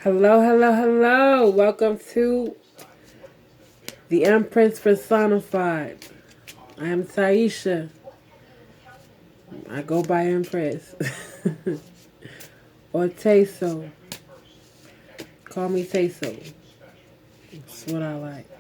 Hello, hello, hello. Welcome to the Empress Personified. I am Taisha. I go by Empress. Or Teso. Call me Teso. That's what I like.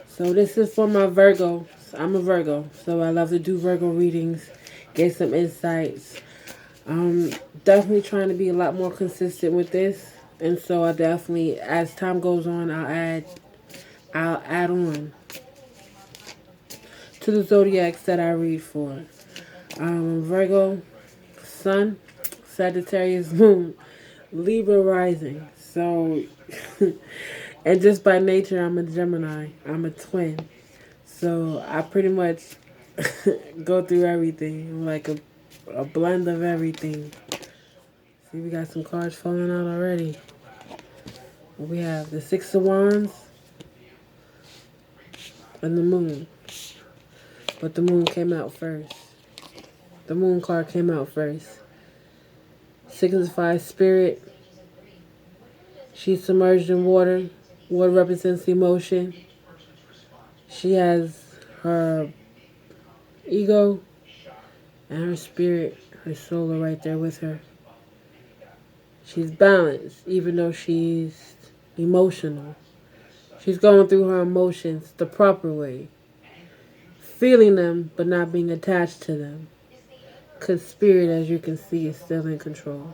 So this is for my Virgo. I'm a Virgo, so I love to do Virgo readings, get some insights. I'm definitely trying to be a lot more consistent with this. And so I definitely, as time goes on, I'll add on to the zodiacs that I read for. Virgo, Sun, Sagittarius, Moon, Libra rising. So, and just by nature, I'm a Gemini. I'm a twin. So I pretty much go through everything. I'm like a blend of everything. See, we got some cards falling out already. We have the Six of Wands and the Moon. But the Moon came out first. The Moon card came out first. Signifies spirit. She's submerged in water. Water represents emotion. She has her ego and her spirit, her soul are right there with her. She's balanced, even though she's emotional. She's going through her emotions the proper way. Feeling them, but not being attached to them. Because spirit, as you can see, is still in control.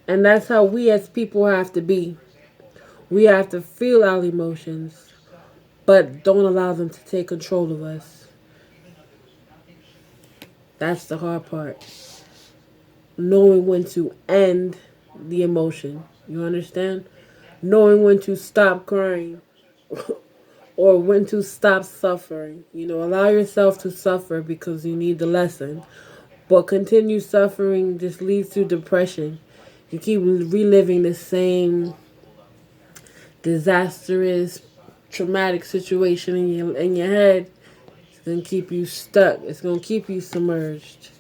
And that's how we as people have to be. We have to feel our emotions, but don't allow them to take control of us. That's the hard part. Knowing when to end the emotion. You understand? Knowing when to stop crying or when to stop suffering. Allow yourself to suffer because you need the lesson. But continue suffering just leads to depression. You keep reliving the same disastrous, traumatic situation in your head. It's gonna keep you stuck. It's gonna keep you submerged.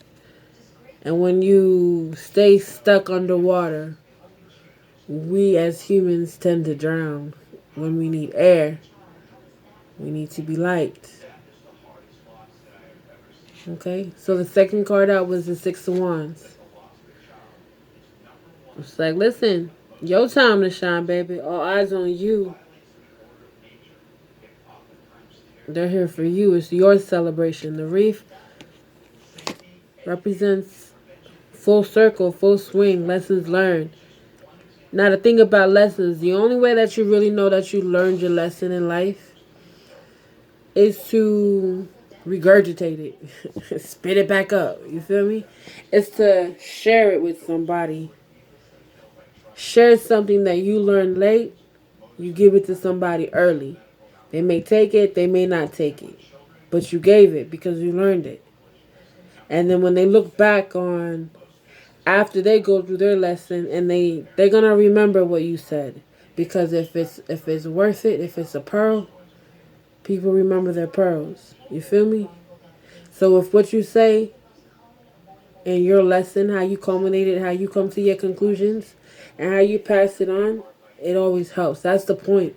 And when you stay stuck underwater, we as humans tend to drown. When we need air, we need to be light. Okay? So the second card out was the Six of Wands. It's like, listen, your time to shine, baby. All eyes on you. They're here for you. It's your celebration. The wreath represents full circle, full swing, lessons learned. Now, the thing about lessons, the only way that you really know that you learned your lesson in life is to regurgitate it, spit it back up. You feel me? It's to share it with somebody. Share something that you learned late, you give it to somebody early. They may take it, they may not take it. But you gave it because you learned it. And then when they look back on after they go through their lesson and they're gonna remember what you said. Because if it's worth it, if it's a pearl, people remember their pearls. You feel me? So if what you say in your lesson, how you culminate it, how you come to your conclusions, and how you pass it on, it always helps. That's the point.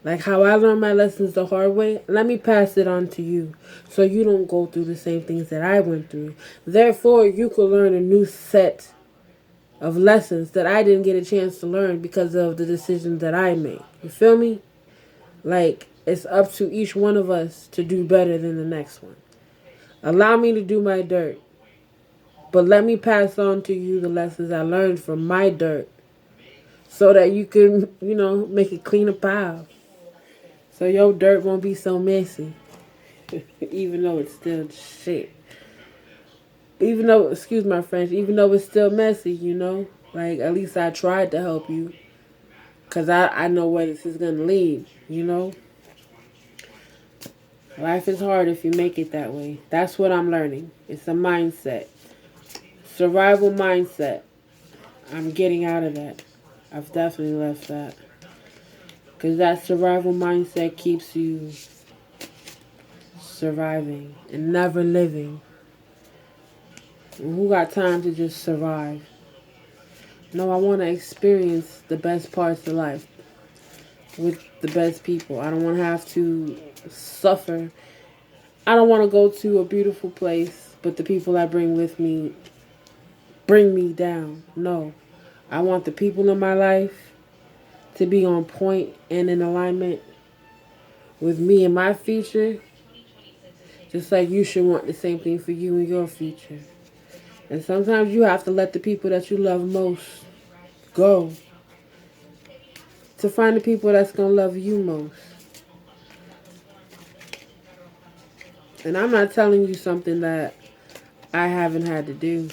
Like how I learned my lessons the hard way, let me pass it on to you so you don't go through the same things that I went through. Therefore, you could learn a new set of lessons that I didn't get a chance to learn because of the decisions that I made. You feel me? Like, it's up to each one of us to do better than the next one. Allow me to do my dirt, but let me pass on to you the lessons I learned from my dirt so that you can, make it clean a pile. So your dirt won't be so messy, even though it's still shit. Even though, excuse my French, even though it's still messy, like at least I tried to help you, cause I know where this is gonna lead. Life is hard if you make it that way. That's what I'm learning. It's a mindset, survival mindset. I'm getting out of that. I've definitely left that, cause that survival mindset keeps you surviving and never living. Who got time to just survive? No, I want to experience the best parts of life with the best people. I don't want to have to suffer. I don't want to go to a beautiful place, but the people I bring with me bring me down. No. I want the people in my life to be on point and in alignment with me and my future, just like you should want the same thing for you and your future. And sometimes you have to let the people that you love most go to find the people that's going to love you most. And I'm not telling you something that I haven't had to do.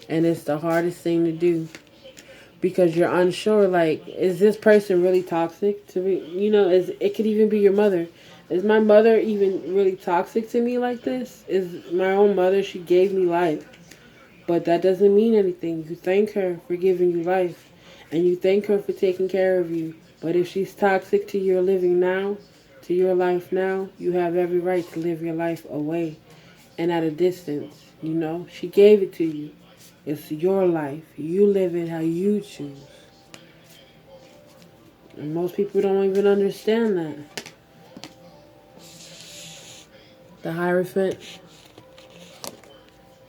And it's the hardest thing to do. Because you're unsure, like, is this person really toxic to me? You know, it could even be your mother. Is my mother even really toxic to me like this? Is my own mother, she gave me life. But that doesn't mean anything. You thank her for giving you life. And you thank her for taking care of you. But if she's toxic to your living now, to your life now, you have every right to live your life away and at a distance. You know, she gave it to you. It's your life. You live it how you choose. And most people don't even understand that. The Hierophant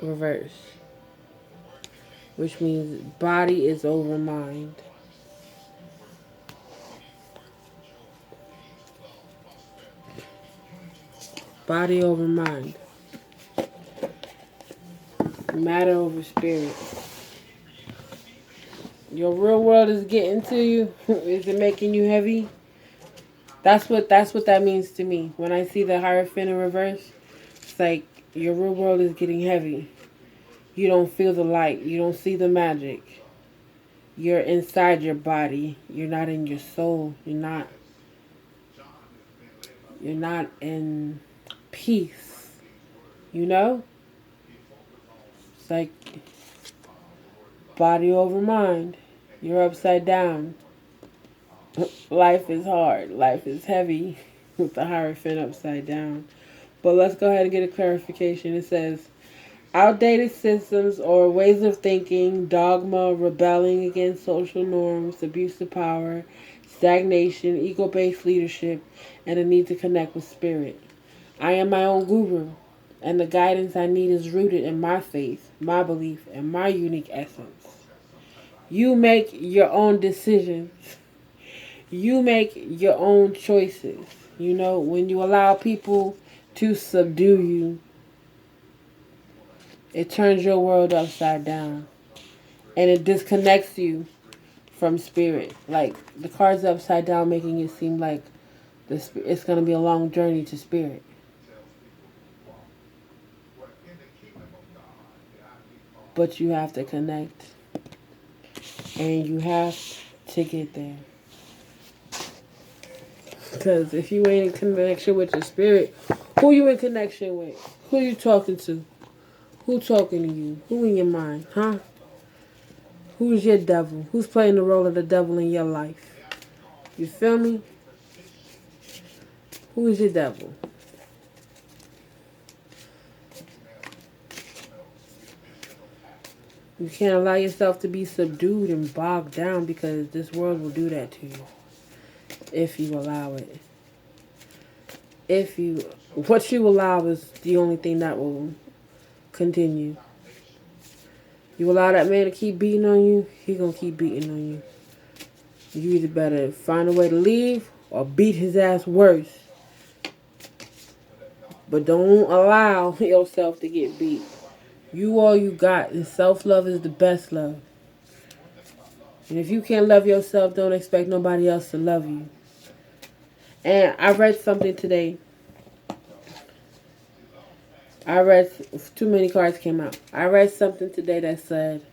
reverse, which means body is over mind. Body over mind. Matter over spirit. Your real world is getting to you. Is it making you heavy? That's what that means to me. When I see the Hierophant in reverse, it's like your real world is getting heavy. You don't feel the light. You don't see the magic. You're inside your body. You're not in your soul. You're not in peace. You know? It's like body over mind. You're upside down. Life is hard. Life is heavy with the Hierophant upside down. But let's go ahead and get a clarification. It says, outdated systems or ways of thinking, dogma, rebelling against social norms, abuse of power, stagnation, ego-based leadership, and a need to connect with spirit. I am my own guru, and the guidance I need is rooted in my faith, my belief, and my unique essence. You make your own decisions. You make your own choices. You know, when you allow people to subdue you, it turns your world upside down. And it disconnects you from spirit. Like, the card's upside down, making it seem like it's going to be a long journey to spirit. But you have to connect. And you have to get there. Because if you ain't in connection with your spirit, who you in connection with? Who you talking to? Who talking to you? Who in your mind? Huh? Who's your devil? Who's playing the role of the devil in your life? You feel me? Who is your devil? You can't allow yourself to be subdued and bogged down, because this world will do that to you. If you allow it. What you allow is the only thing that will continue. You allow that man to keep beating on you, he gonna keep beating on you. You either better find a way to leave or beat his ass worse. But don't allow yourself to get beat. You all you got, and self-love is the best love. And if you can't love yourself, don't expect nobody else to love you. And I read something today. Too many cards came out. I read something today that said,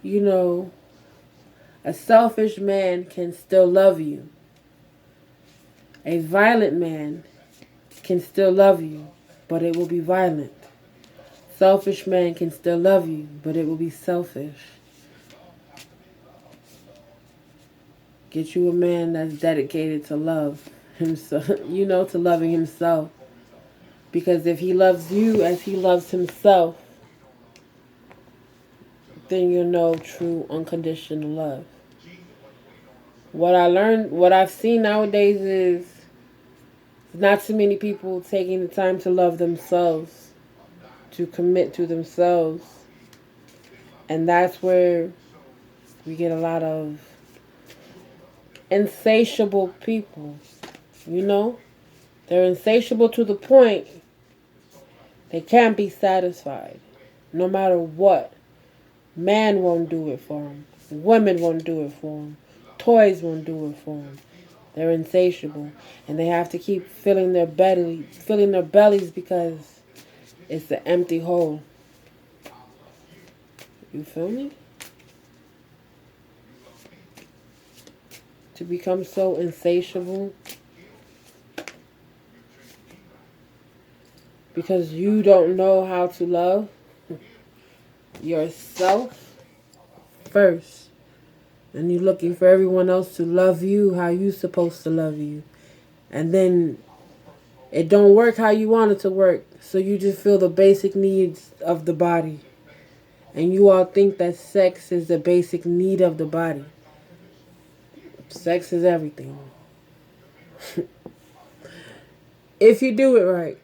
you know, a selfish man can still love you. A violent man can still love you, but it will be violent. Selfish man can still love you, but it will be selfish. Get you a man that's dedicated to love himself, to loving himself. Because if he loves you as he loves himself, then you'll know true unconditional love. What I've seen nowadays is not too many people taking the time to love themselves, to commit to themselves. And that's where we get a lot of insatiable people, you know? They're insatiable to the point they can't be satisfied, no matter what. Man won't do it for them. Women won't do it for them. Toys won't do it for them. They're insatiable, and they have to keep filling their bellies because it's an empty hole. You feel me? To become so insatiable because you don't know how to love yourself first. And you're looking for everyone else to love you how you're supposed to love you. And then it don't work how you want it to work. So you just feel the basic needs of the body. And you all think that sex is the basic need of the body. Sex is everything. If you do it right.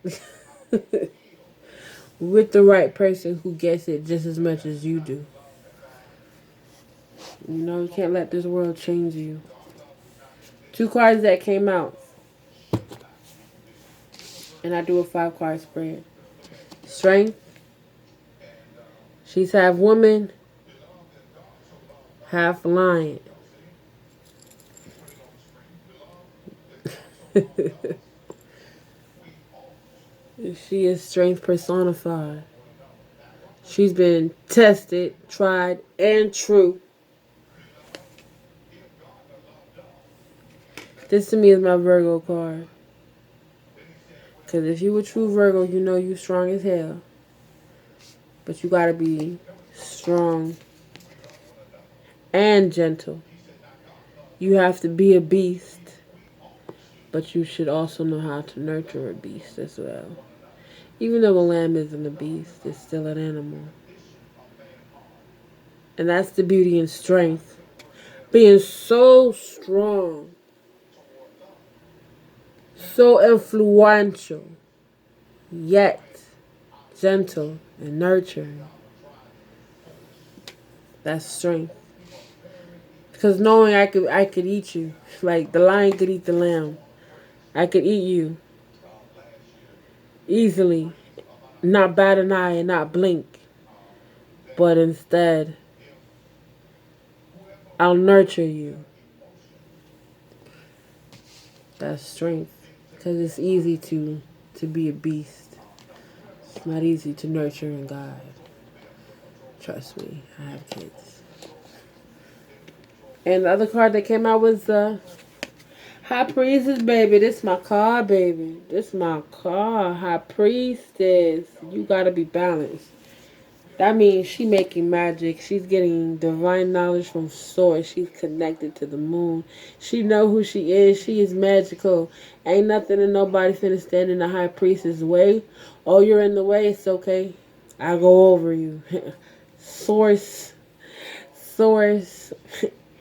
With the right person who gets it just as much as you do. You know, you can't let this world change you. 2 cards that came out. And I do a 5-card spread. Strength. She's half woman, half lion. She is strength personified. She's been tested, tried, and true. This to me is my Virgo card. Because if you a true Virgo, you know you strong as hell. But you gotta be strong and gentle. You have to be a beast. But you should also know how to nurture a beast as well. Even though a lamb isn't a beast, it's still an animal. And that's the beauty and strength. Being so strong. So influential. Yet gentle and nurturing. That's strength. Because knowing I could eat you. Like the lion could eat the lamb. I could eat you. Easily. Not bat an eye and not blink. But instead, I'll nurture you. That's strength. Because it's easy to be a beast. It's not easy to nurture and guide. Trust me, I have kids. And the other card that came out was High Priestess, baby. This my card, baby. This my card. High Priestess. You gotta be balanced. That means she making magic. She's getting divine knowledge from source. She's connected to the moon. She know who she is. She is magical. Ain't nothing and nobody finna stand in the High Priestess way. Oh, you're in the way. It's okay. I'll go over you. Source.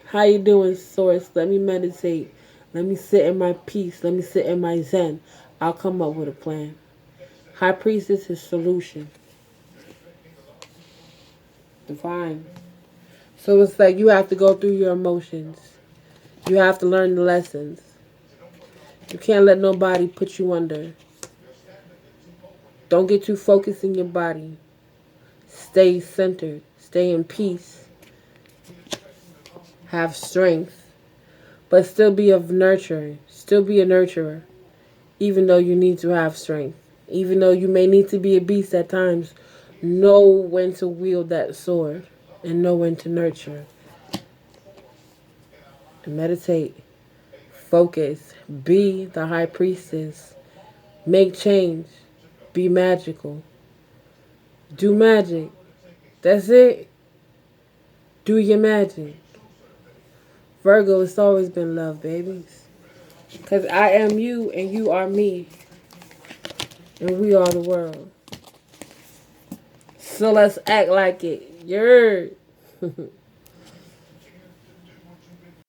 How you doing, Source? Let me meditate. Let me sit in my peace. Let me sit in my zen. I'll come up with a plan. High Priestess is solution. Divine. So it's like you have to go through your emotions. You have to learn the lessons. You can't let nobody put you under. Don't get too focused in your body. Stay centered. Stay in peace. Have strength. But still be of nurturing. Still be a nurturer. Even though you need to have strength. Even though you may need to be a beast at times. Know when to wield that sword. And know when to nurture. And meditate. Focus. Be the High Priestess. Make change. Be magical. Do magic. That's it. Do your magic. Virgo, it's always been love, babies. Because I am you and you are me. And we are the world. So let's act like it. You're